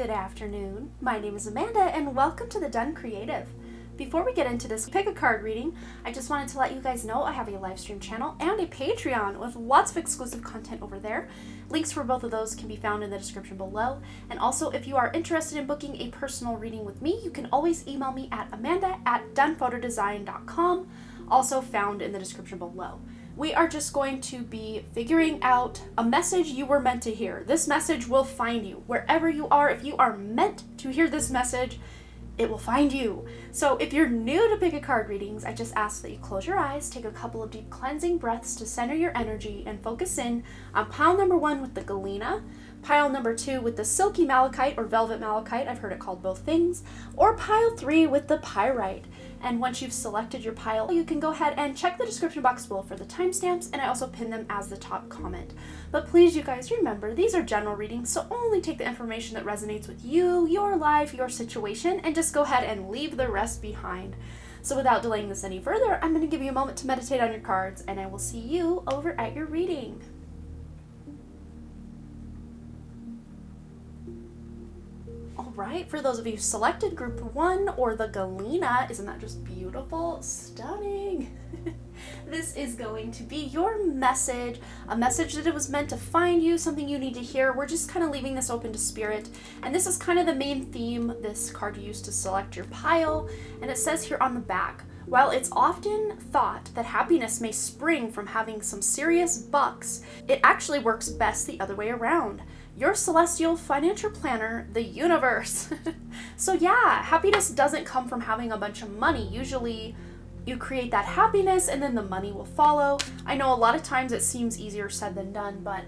Good afternoon. My name is Amanda and welcome to the Dunn Creative. Before we get into this pick a card reading, I just wanted to let you guys know I have a live stream channel and a Patreon with lots of exclusive content over there. Links for both of those can be found in the description below. And also, if you are interested in booking a personal reading with me, you can always email me at amanda@dunnphotodesign.com, also found in the description below. We are just going to be figuring out a message you were meant to hear. This message will find you wherever you are. If you are meant to hear this message, it will find you. So if you're new to pick a card readings, I just ask that you close your eyes, take a couple of deep cleansing breaths to center your energy and focus in on pile number 1 with the galena, pile number 2 with the silky malachite or velvet malachite, I've heard it called both things, or pile 3 with the pyrite. And once you've selected your pile, you can go ahead and check the description box below for the timestamps, and I also pin them as the top comment. But please, you guys, remember, these are general readings, so only take the information that resonates with you, your life, your situation, and just go ahead and leave the rest behind. So without delaying this any further, I'm going to give you a moment to meditate on your cards, and I will see you over at your reading. Right, for those of you who selected group 1 or the galena, isn't that just beautiful? Stunning. This is going to be your message, a message that it was meant to find you, something you need to hear. We're just kind of leaving this open to spirit, and this is kind of the main theme this card used to select your pile. And it says here on the back, while it's often thought that happiness may spring from having some serious bucks, it actually works best the other way around. Your celestial financial planner, the universe. So yeah, happiness doesn't come from having a bunch of money. Usually you create that happiness and then the money will follow. I know a lot of times it seems easier said than done, but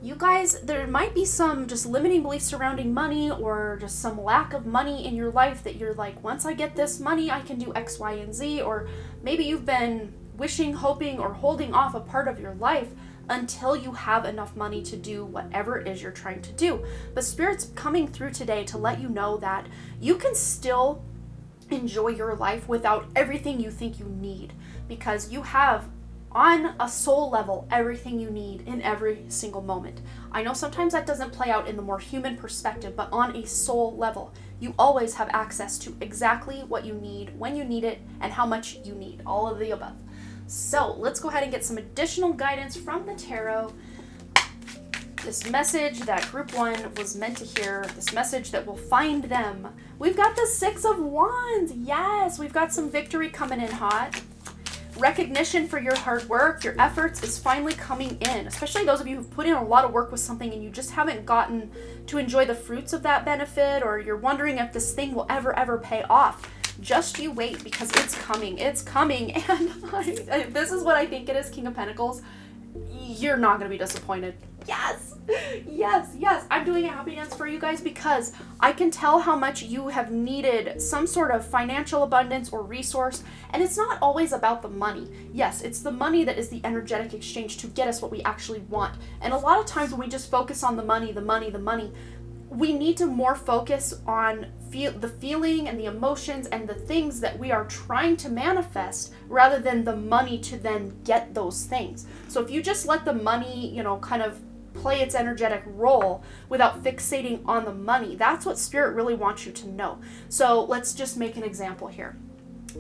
you guys, there might be some just limiting beliefs surrounding money or just some lack of money in your life that you're like, once I get this money, I can do X, Y, and Z. Or maybe you've been wishing, hoping, or holding off a part of your life until you have enough money to do whatever it is you're trying to do. But Spirit's coming through today to let you know that you can still enjoy your life without everything you think you need, because you have, on a soul level, everything you need in every single moment. I know sometimes that doesn't play out in the more human perspective, but on a soul level, you always have access to exactly what you need, when you need it, and how much you need, all of the above. So let's go ahead and get some additional guidance from the tarot. This message that group 1 was meant to hear, this message that will find them. We've got the 6 of Wands. Yes, we've got some victory coming in hot. Recognition for your hard work, your efforts is finally coming in, especially those of you who've put in a lot of work with something and you just haven't gotten to enjoy the fruits of that benefit, or you're wondering if this thing will ever pay off. Just you wait, because it's coming, and this is what I think it is, King of Pentacles. You're not going to be disappointed. Yes, I'm doing a happy dance for you guys because I can tell how much you have needed some sort of financial abundance or resource, and it's not always about the money. Yes, it's the money that is the energetic exchange to get us what we actually want, and a lot of times when we just focus on the money, we need to more focus on the feeling and the emotions and the things that we are trying to manifest, rather than the money to then get those things. So if you just let the money, kind of play its energetic role without fixating on the money, that's what Spirit really wants you to know. So let's just make an example here.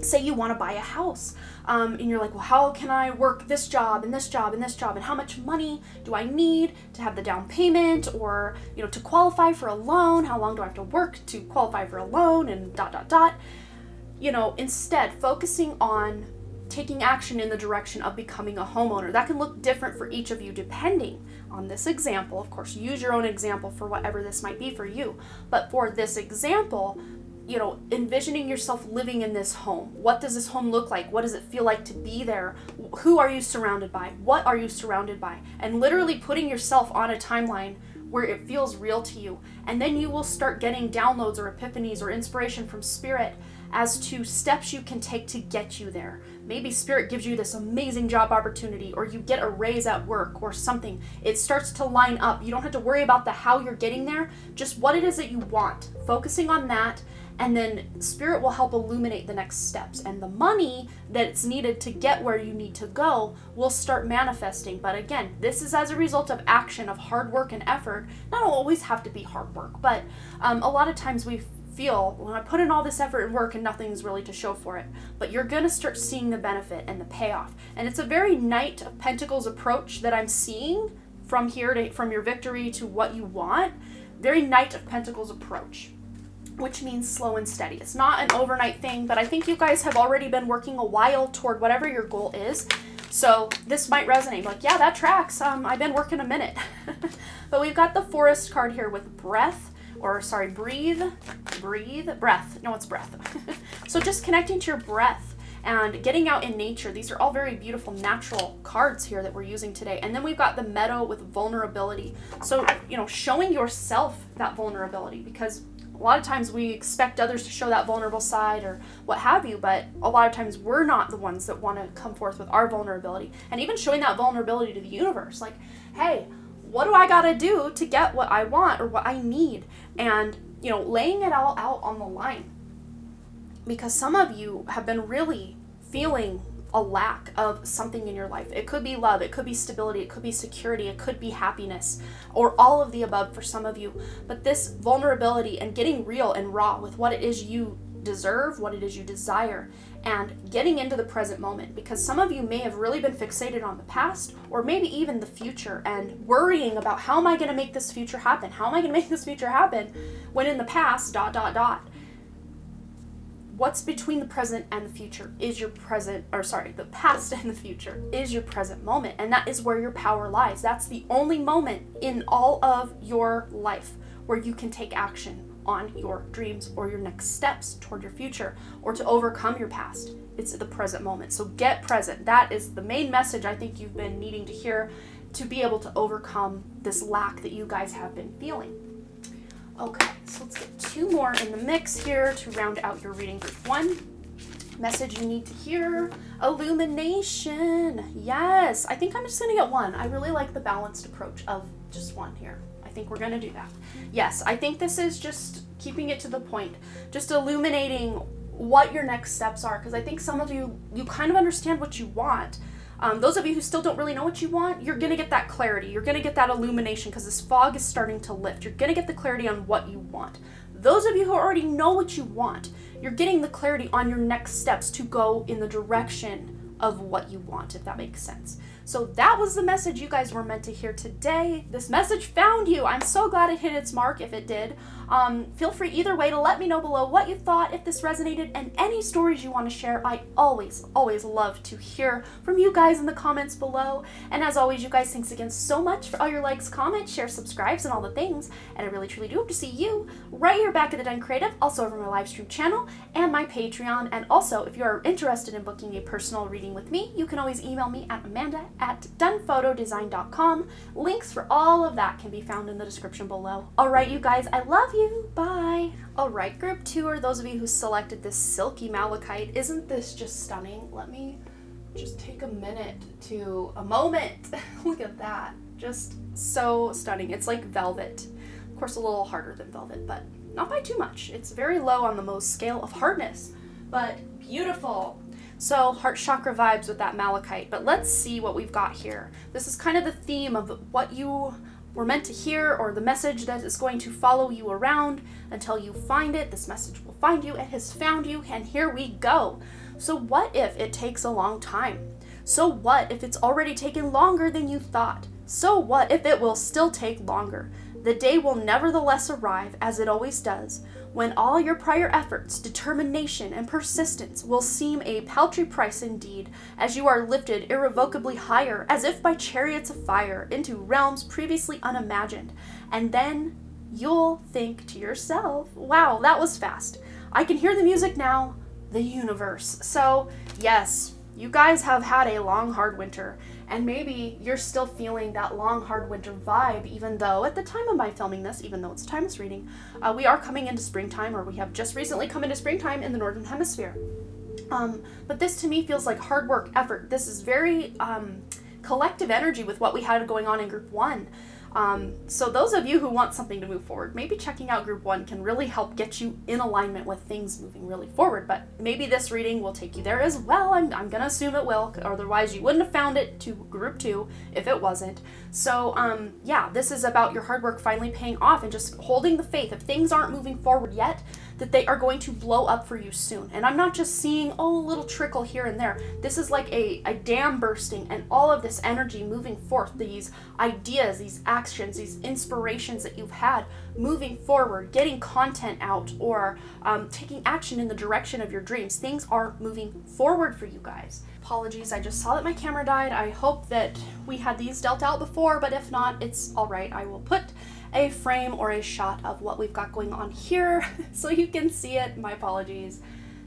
Say you want to buy a house, and you're like, well, how can I work this job and this job and this job, and how much money do I need to have the down payment, or to qualify for a loan? How long do I have to work to qualify for a loan, and ... Instead, focusing on taking action in the direction of becoming a homeowner. That can look different for each of you depending on this example. Of course, use your own example for whatever this might be for you. But for this example, envisioning yourself living in this home. What does this home look like? What does it feel like to be there? Who are you surrounded by? What are you surrounded by? And literally putting yourself on a timeline where it feels real to you. And then you will start getting downloads or epiphanies or inspiration from Spirit as to steps you can take to get you there. Maybe Spirit gives you this amazing job opportunity, or you get a raise at work or something. It starts to line up. You don't have to worry about the how you're getting there, just what it is that you want. Focusing on that And then Spirit will help illuminate the next steps. And the money that's needed to get where you need to go will start manifesting. But again, this is as a result of action, of hard work and effort. Not always have to be hard work, but a lot of times we feel, when I put in all this effort and work and nothing's really to show for it. But you're going to start seeing the benefit and the payoff. And it's a very Knight of Pentacles approach that I'm seeing from here to, from your victory to what you want. Very Knight of Pentacles approach, which means slow and steady. It's not an overnight thing, but I think you guys have already been working a while toward whatever your goal is. So this might resonate. Like, yeah, that tracks. I've been working a minute. But we've got the Forest card here with breath, or sorry, breathe, breath. No, it's breath. So just connecting to your breath and getting out in nature. These are all very beautiful natural cards here that we're using today. And then we've got the meadow with vulnerability. So, you know, showing yourself that vulnerability, because a lot of times we expect others to show that vulnerable side or what have you, but a lot of times we're not the ones that want to come forth with our vulnerability. And even showing that vulnerability to the universe, like, hey, what do I got to do to get what I want or what I need? And, you know, laying it all out on the line. Because some of you have been really feeling a lack of something in your life. It could be love, it could be stability, it could be security, it could be happiness, or all of the above for some of you. But this vulnerability and getting real and raw with what it is you deserve, what it is you desire, and getting into the present moment. Because some of you may have really been fixated on the past, or maybe even the future, and worrying about, how am I going to make this future happen? How am I going to make this future happen? When in the past, ... What's between the present and the future is your present, or sorry, the past and the future is your present moment. And that is where your power lies. That's the only moment in all of your life where you can take action on your dreams or your next steps toward your future, or to overcome your past. It's the present moment. So get present. That is the main message I think you've been needing to hear to be able to overcome this lack that you guys have been feeling. Okay, so let's get two more in the mix here to round out your reading group 1. Message you need to hear, illumination. Yes, I think I'm just going to get one. I really like the balanced approach of just one here. I think we're going to do that. Yes, I think this is just keeping it to the point, just illuminating what your next steps are, because I think some of you kind of understand what you want. Those of you who still don't really know what you want, you're going to get that clarity. You're going to get that illumination because this fog is starting to lift. You're going to get the clarity on what you want. Those of you who already know what you want, you're getting the clarity on your next steps to go in the direction of what you want, if that makes sense. So that was the message you guys were meant to hear today. This message found you. I'm so glad it hit its mark if it did. Feel free either way to let me know below what you thought, if this resonated, and any stories you want to share. I always love to hear from you guys in the comments below. And as always, you guys, thanks again so much for all your likes, comments, shares, subscribes, and all the things. And I really truly do hope to see you right here back at the Dunn Creative, also over my live stream channel and my Patreon. And also, if you are interested in booking a personal reading with me, you can always email me at amanda@dunnphotodesign.com. Links for all of that can be found in the description below. All right, you guys, I love you. Bye. All right, group 2 are those of you who selected this silky malachite. Isn't this just stunning? Let me just take a moment. Look at that. Just so stunning. It's like velvet. Of course, a little harder than velvet, but not by too much. It's very low on the Mohs scale of hardness, but beautiful. So heart chakra vibes with that malachite. But let's see what we've got here. This is kind of the theme of what you were meant to hear, or the message that is going to follow you around until you find it. This message will find you. It has found you, and here we go. So what if it takes a long time? So what if it's already taken longer than you thought? So what if it will still take longer? The day will nevertheless arrive, as it always does, when all your prior efforts, determination, and persistence will seem a paltry price indeed, as you are lifted irrevocably higher, as if by chariots of fire, into realms previously unimagined. And then you'll think to yourself, wow, that was fast. I can hear the music now, the universe. So yes, you guys have had a long, hard winter, and maybe you're still feeling that long, hard winter vibe, even though at the time of my filming this, even though it's timeless reading, we are coming into springtime, or we have just recently come into springtime in the Northern Hemisphere. But this to me feels like hard work, effort. This is very collective energy with what we had going on in group 1. So those of you who want something to move forward, maybe checking out group 1 can really help get you in alignment with things moving really forward. But maybe this reading will take you there as well. I'm going to assume it will. Otherwise, you wouldn't have found it to group 2 if it wasn't. So yeah, this is about your hard work finally paying off and just holding the faith. If things aren't moving forward yet, that they are going to blow up for you soon. And I'm not just seeing, a little trickle here and there. This is like a dam bursting, and all of this energy moving forth, these ideas, these actions, these inspirations that you've had moving forward, getting content out, or taking action in the direction of your dreams. Things are moving forward for you guys. Apologies, I just saw that my camera died. I hope that we had these dealt out before, but if not, it's all right. I will put a frame or a shot of what we've got going on here so you can see it. My apologies.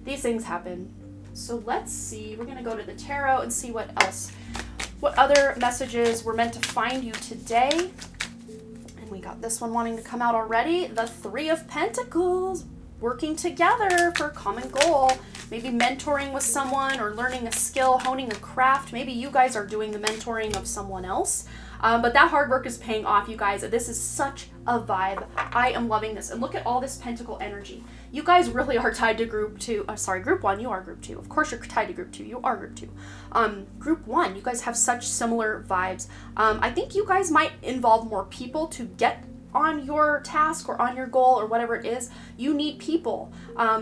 These things happen. So let's see. We're going to go to the tarot and see what other messages were meant to find you today. And we got this one wanting to come out already. The Three of Pentacles, working together for a common goal. Maybe mentoring with someone or learning a skill, honing a craft. Maybe you guys are doing the mentoring of someone else. But that hard work is paying off, you guys. This is such a vibe. I am loving this. And look at all this pentacle energy. You guys really are tied to group 2. Group 1, you are group 2. Of course you're tied to group 2. You are group 2. Group 1, you guys have such similar vibes. I think you guys might involve more people to get on your task or on your goal or whatever it is. You need people.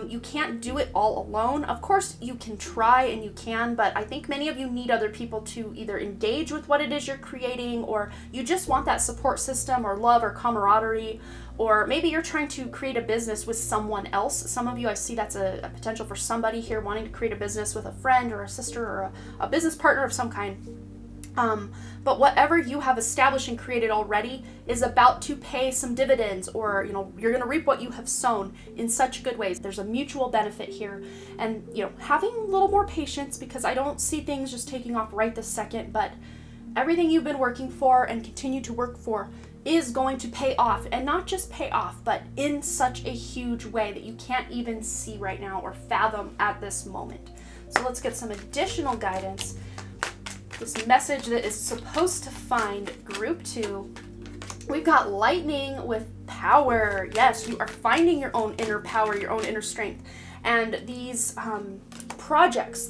You can't do it all alone. Of course you can try and you can, but I think many of you need other people to either engage with what it is you're creating, or you just want that support system or love or camaraderie, or maybe you're trying to create a business with someone else. Some of you, I see that's a potential for somebody here wanting to create a business with a friend or a sister or a business partner of some kind. But whatever you have established and created already is about to pay some dividends, or you're going to reap what you have sown in such good ways. There's a mutual benefit here, and having a little more patience, because I don't see things just taking off right this second, but everything you've been working for and continue to work for is going to pay off, and not just pay off, but in such a huge way that you can't even see right now or fathom at this moment. So let's get some additional guidance. This message that is supposed to find group 2. We've got lightning with power. Yes, you are finding your own inner power, your own inner strength. And these projects,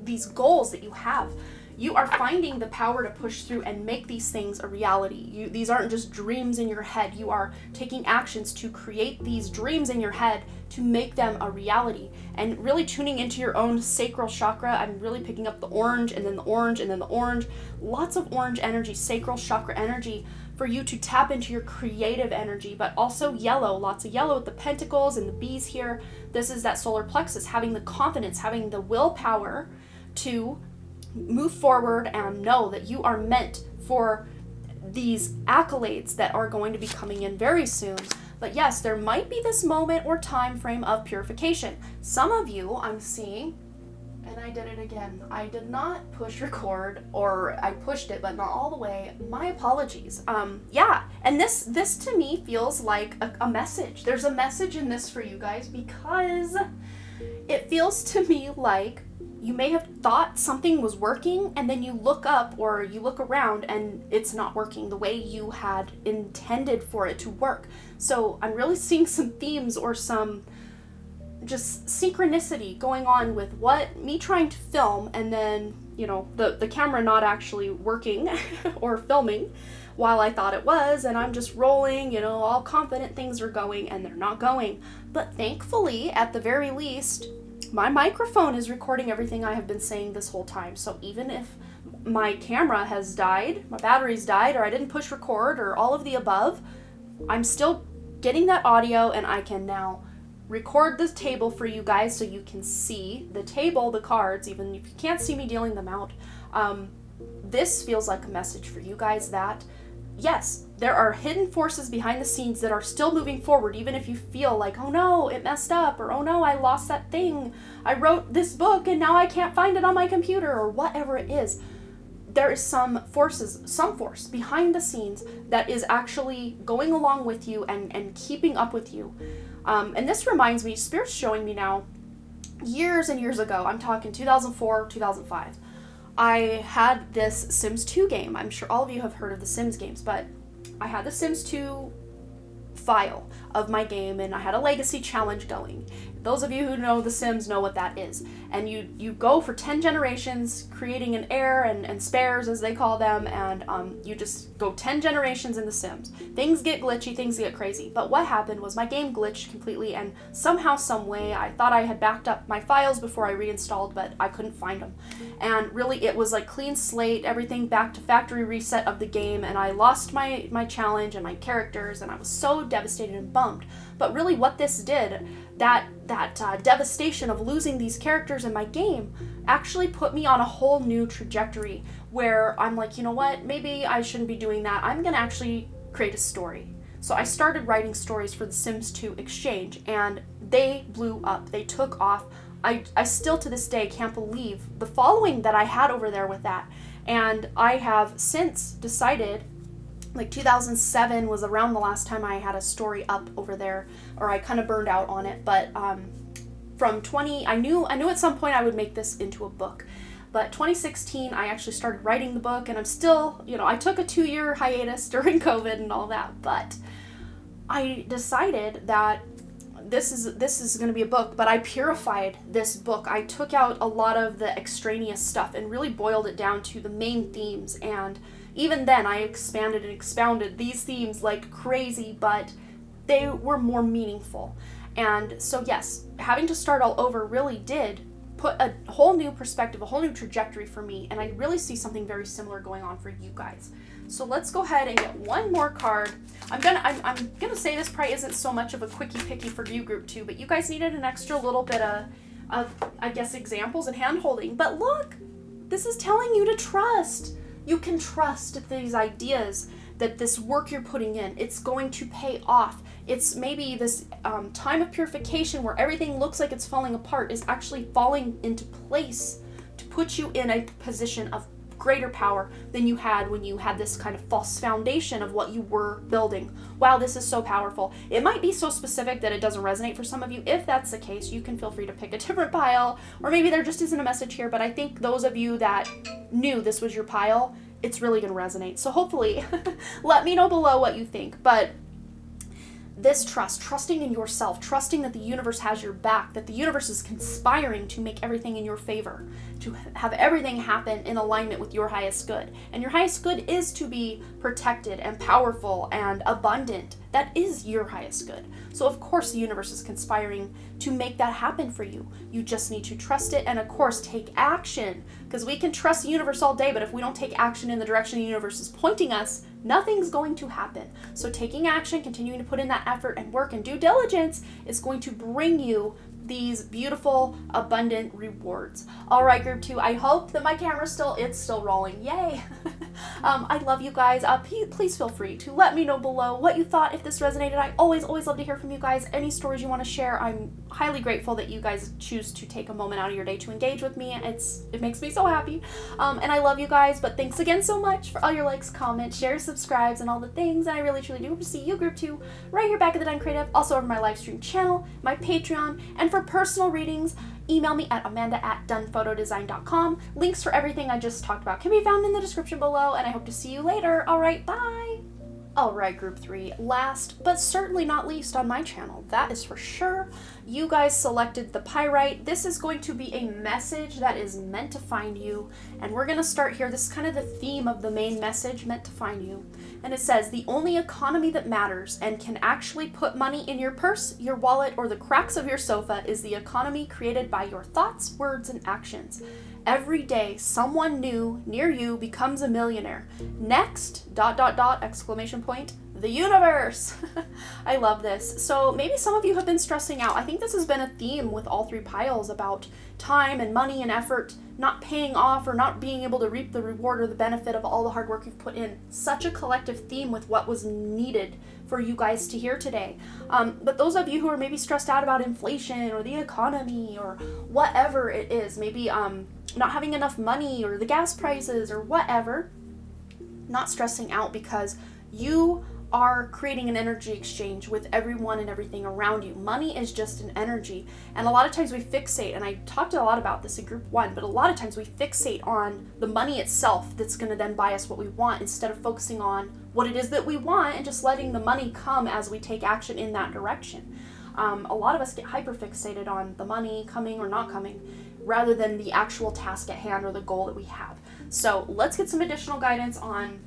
these goals that you have, you are finding the power to push through and make these things a reality. These aren't just dreams in your head. You are taking actions to create these dreams in your head to make them a reality. And really tuning into your own sacral chakra. I'm really picking up the orange and then the orange and then the orange. Lots of orange energy, sacral chakra energy, for you to tap into your creative energy, but also yellow, lots of yellow with the pentacles and the bees here. This is that solar plexus, having the confidence, having the willpower to move forward and know that you are meant for these accolades that are going to be coming in very soon. But yes, there might be this moment or time frame of purification. Some of you I'm seeing, and I did it again. I did not push record, or I pushed it, but not all the way. My apologies. Yeah, and this to me feels like a message. There's a message in this for you guys, because it feels to me like you may have thought something was working, and then you look up or you look around and it's not working the way you had intended for it to work. So I'm really seeing some themes or some just synchronicity going on with me trying to film, and then, the camera not actually working or filming while I thought it was, and I'm just rolling, all confident things are going, and they're not going. But thankfully, at the very least, my microphone is recording everything I have been saying this whole time. So even if my camera has died, my battery's died, or I didn't push record, or all of the above, I'm still getting that audio, and I can now record this table for you guys so you can see the table, the cards, even if you can't see me dealing them out. This feels like a message for you guys that, yes, there are hidden forces behind the scenes that are still moving forward, even if you feel like, oh no, it messed up, or oh no, I lost that thing. I wrote this book and now I can't find it on my computer, or whatever it is. There is some force behind the scenes that is actually going along with you and keeping up with you. And this reminds me, Spirit's showing me now, years and years ago, I'm talking 2004, 2005, I had this Sims 2 game. I'm sure all of you have heard of the Sims games, but I had the Sims 2 file of my game, and I had a legacy challenge going. Those of you who know The Sims know what that is. And you go for 10 generations, creating an heir and spares, as they call them, and you just go 10 generations in The Sims. Things get glitchy, things get crazy. But what happened was my game glitched completely, and somehow, some way, I thought I had backed up my files before I reinstalled, but I couldn't find them. And really, it was like clean slate, everything back to factory reset of the game, and I lost my challenge and my characters, and I was so devastated and bummed. But really what this did, that devastation of losing these characters in my game, actually put me on a whole new trajectory where I'm like, you know what, maybe I shouldn't be doing that. I'm gonna actually create a story. So I started writing stories for the Sims 2 Exchange, and they blew up. They took off. I still to this day can't believe the following that I had over there with that. And I have since decided, like 2007 was around the last time I had a story up over there, or I kind of burned out on it. But I knew at some point I would make this into a book. But 2016, I actually started writing the book, and I'm still, I took a 2-year hiatus during COVID and all that, but I decided that this is going to be a book, but I purified this book. I took out a lot of the extraneous stuff and really boiled it down to the main themes, and even then I expanded and expounded these themes like crazy, but they were more meaningful. And so yes, having to start all over really did put a whole new perspective, a whole new trajectory for me, and I really see something very similar going on for you guys. So let's go ahead and get one more card. I'm gonna say this probably isn't so much of a quickie picky for you group 2, but you guys needed an extra little bit of I guess examples and hand holding. But look, this is telling you to trust. You can trust these ideas, that this work you're putting in, it's going to pay off. It's maybe this time of purification where everything looks like it's falling apart is actually falling into place to put you in a position of greater power than you had when you had this kind of false foundation of what you were building. Wow, this is so powerful. It might be so specific that it doesn't resonate for some of you. If that's the case, you can feel free to pick a different pile, or maybe there just isn't a message here, but I think those of you that knew this was your pile, it's really going to resonate. So hopefully, let me know below what you think. But this trusting in yourself, trusting that the universe has your back, that the universe is conspiring to make everything in your favor, to have everything happen in alignment with your highest good. And your highest good is to be protected and powerful and abundant. That is your highest good. So of course the universe is conspiring to make that happen for you. You just need to trust it and of course take action, because we can trust the universe all day, but if we don't take action in the direction the universe is pointing us, nothing's going to happen. So taking action, continuing to put in that effort and work and due diligence is going to bring you these beautiful, abundant rewards. All right, group 2, I hope that my camera's still rolling. Yay! I love you guys. Please feel free to let me know below what you thought if this resonated. I always love to hear from you guys. Any stories you want to share, I'm highly grateful that you guys choose to take a moment out of your day to engage with me. It makes me so happy. And I love you guys, but thanks again so much for all your likes, comments, shares, subscribes, and all the things. And I really, truly do hope to see you, group 2, right here back at the Dunn Creative, also over my live stream channel, my Patreon, and for personal readings, email me at amanda@dunnphotodesign.com. Links for everything I just talked about can be found in the description below, and I hope to see you later. All right, bye! All right, group 3, last but certainly not least on my channel, that is for sure, you guys selected the pyrite. This is going to be a message that is meant to find you, and we're going to start here. This is kind of the theme of the main message, meant to find you. And it says, the only economy that matters and can actually put money in your purse, your wallet, or the cracks of your sofa is the economy created by your thoughts, words, and actions. Every day, someone new near you becomes a millionaire. Next, ... exclamation point, the universe. I love this. So maybe some of you have been stressing out. I think this has been a theme with all 3 piles about time and money and effort not paying off or not being able to reap the reward or the benefit of all the hard work you've put in. Such a collective theme with what was needed for you guys to hear today. But those of you who are maybe stressed out about inflation or the economy or whatever it is, maybe not having enough money or the gas prices or whatever, not stressing out, because you are creating an energy exchange with everyone and everything around you. Money is just an energy. And a lot of times we fixate, and I talked a lot about this in group 1, but a lot of times we fixate on the money itself that's going to then buy us what we want, instead of focusing on what it is that we want and just letting the money come as we take action in that direction. A lot of us get hyperfixated on the money coming or not coming, rather than the actual task at hand or the goal that we have. So let's get some additional guidance on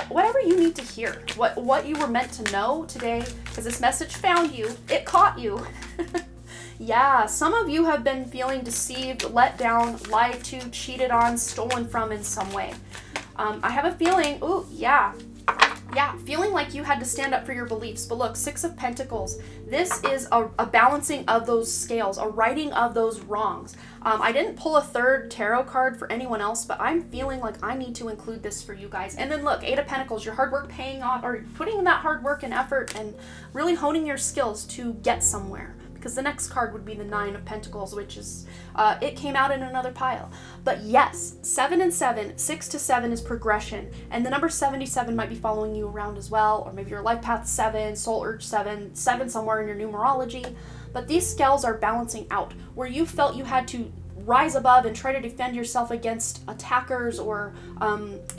whatever you need to hear, what you were meant to know today, because this message found you, it caught you. Yeah, some of you have been feeling deceived, let down, lied to, cheated on, stolen from in some way. I have a feeling, feeling like you had to stand up for your beliefs. But look, 6 of Pentacles, this is a balancing of those scales, a righting of those wrongs. I didn't pull a third tarot card for anyone else, but I'm feeling like I need to include this for you guys. And then look, 8 of Pentacles, your hard work paying off, or putting in that hard work and effort and really honing your skills to get somewhere. Because the next card would be the 9 of Pentacles, which is, it came out in another pile. But yes, 7 and 7, 6 to 7 is progression. And the number 77 might be following you around as well, or maybe your life path 7, soul urge 7, 7 somewhere in your numerology. But these scales are balancing out, where you felt you had to rise above and try to defend yourself against attackers or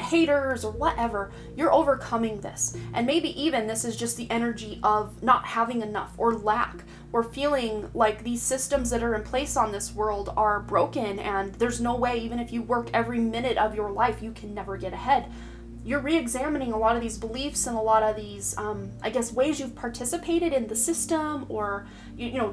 haters or whatever. You're overcoming this. And maybe even this is just the energy of not having enough or lack, or feeling like these systems that are in place on this world are broken and there's no way, even if you work every minute of your life, you can never get ahead. You're re-examining a lot of these beliefs and a lot of these, ways you've participated in the system, or,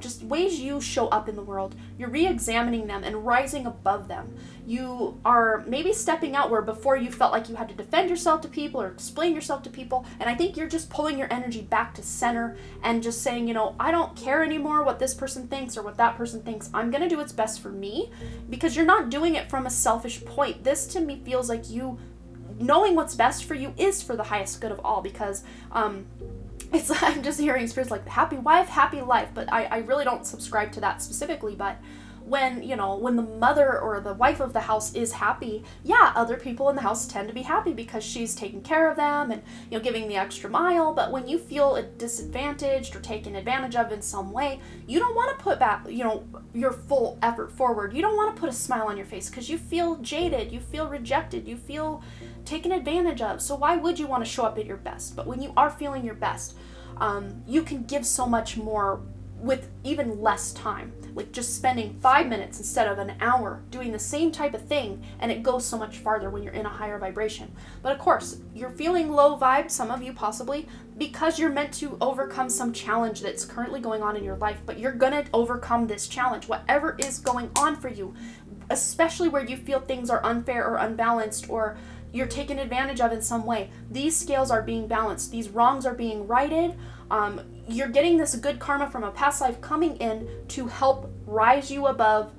just ways you show up in the world. You're re-examining them and rising above them. You are maybe stepping out where before you felt like you had to defend yourself to people or explain yourself to people. And I think you're just pulling your energy back to center and just saying, I don't care anymore what this person thinks or what that person thinks. I'm going to do what's best for me, because you're not doing it from a selfish point. This to me feels like you knowing what's best for you is for the highest good of all, because I'm just hearing spirits like happy wife, happy life, but I really don't subscribe to that specifically. But when the mother or the wife of the house is happy, other people in the house tend to be happy because she's taking care of them and giving the extra mile. But when you feel disadvantaged or taken advantage of in some way, you don't want to put back your full effort forward. You don't want to put a smile on your face because you feel jaded, you feel rejected, you feel taken advantage of. So why would you want to show up at your best? But when you are feeling your best, you can give so much more with even less time, like just spending 5 minutes instead of an hour doing the same type of thing, and it goes so much farther when you're in a higher vibration. But of course, you're feeling low vibe, some of you possibly, because you're meant to overcome some challenge that's currently going on in your life. But you're gonna overcome this challenge, whatever is going on for you, especially where you feel things are unfair or unbalanced, or you're taken advantage of in some way. These scales are being balanced. These wrongs are being righted. You're getting this good karma from a past life coming in to help rise you above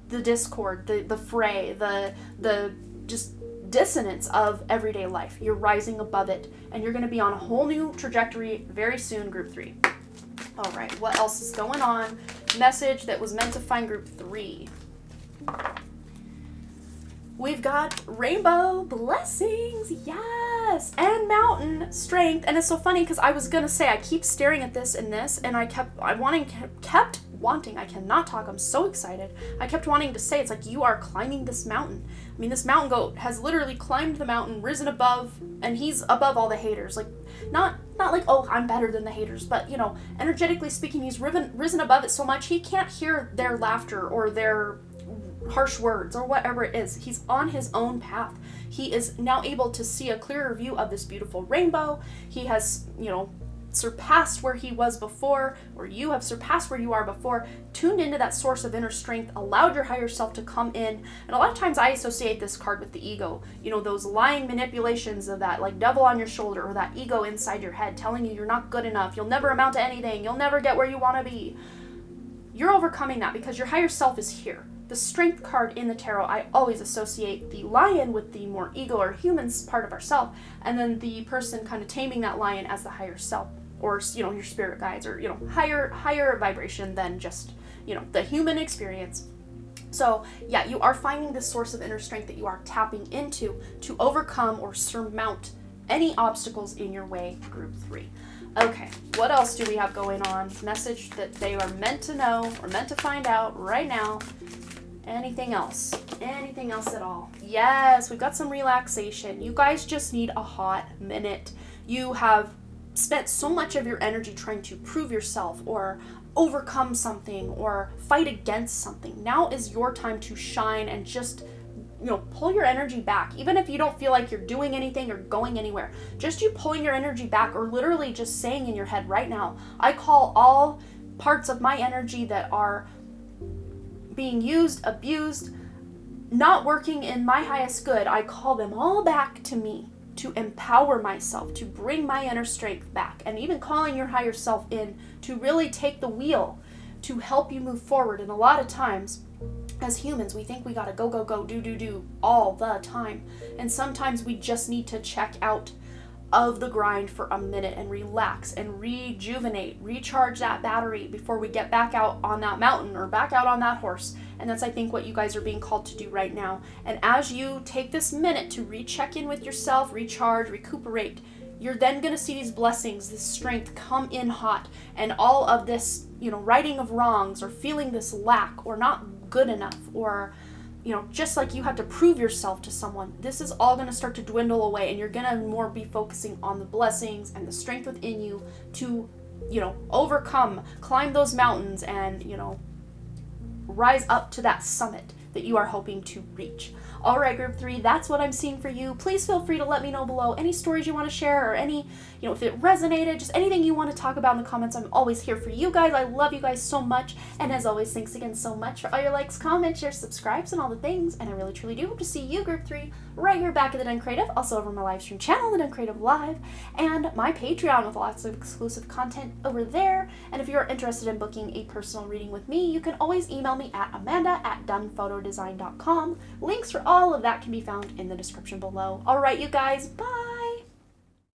the discord, the fray, the just dissonance of everyday life. You're rising above it, and you're going to be on a whole new trajectory very soon, group 3. All right, what else is going on? Message that was meant to find group 3. We've got rainbow blessings, yes, and mountain strength. And it's so funny because I was gonna say I keep staring at this and this, and I kept wanting. I cannot talk. I'm so excited. I kept wanting to say it's like you are climbing this mountain. I mean, this mountain goat has literally climbed the mountain, risen above, and he's above all the haters. Like not like, oh, I'm better than the haters, but energetically speaking, he's risen above it so much he can't hear their laughter or their harsh words or whatever it is. He's on his own path. He is now able to see a clearer view of this beautiful rainbow. He has, surpassed where he was before, or you have surpassed where you are before, tuned into that source of inner strength, allowed your higher self to come in. And a lot of times I associate this card with the ego, those lying manipulations of that like devil on your shoulder, or that ego inside your head telling you you're not good enough, you'll never amount to anything, you'll never get where you want to be. You're overcoming that because your higher self is here. The strength card in the tarot, I always associate the lion with the more ego or humans part of ourself, and then the person kind of taming that lion as the higher self, or your spirit guides, or higher vibration than just the human experience. So you are finding this source of inner strength that you are tapping into to overcome or surmount any obstacles in your way, group 3. Okay, what else do we have going on? Message that they are meant to know or meant to find out right now. Anything else? Anything else at all? Yes, we've got some relaxation. You guys just need a hot minute. You have spent so much of your energy trying to prove yourself or overcome something or fight against something. Now is your time to shine and just, pull your energy back. Even if you don't feel like you're doing anything or going anywhere, just you pulling your energy back, or literally just saying in your head right now, I call all parts of my energy that are being used, abused, not working in my highest good, I call them all back to me to empower myself, to bring my inner strength back, and even calling your higher self in to really take the wheel to help you move forward. And a lot of times, as humans, we think we gotta go, go, go, do all the time. And sometimes we just need to check out of the grind for a minute and relax and rejuvenate, recharge that battery before we get back out on that mountain or back out on that horse. And that's, I think, what you guys are being called to do right now. And as you take this minute to recheck in with yourself, recharge, recuperate, you're then going to see these blessings, this strength come in hot, and all of this, righting of wrongs or feeling this lack or not good enough, or just like you have to prove yourself to someone, this is all going to start to dwindle away, and you're going to more be focusing on the blessings and the strength within you to, overcome, climb those mountains, and, rise up to that summit that you are hoping to reach. All right, group 3, that's what I'm seeing for you. Please feel free to let me know below any stories you want to share, or any, if it resonated, just anything you want to talk about in the comments. I'm always here for you guys. I love you guys so much. And as always, thanks again so much for all your likes, comments, shares, subscribes, and all the things. And I really, truly do hope to see you, group 3, right here back at the Dunn Creative, also over my live stream channel, the Dunn Creative Live, and my Patreon with lots of exclusive content over there. And if you're interested in booking a personal reading with me, you can always email me at amanda@dunnphotodesign.com. Links for all of that can be found in the description below. All right, you guys, bye!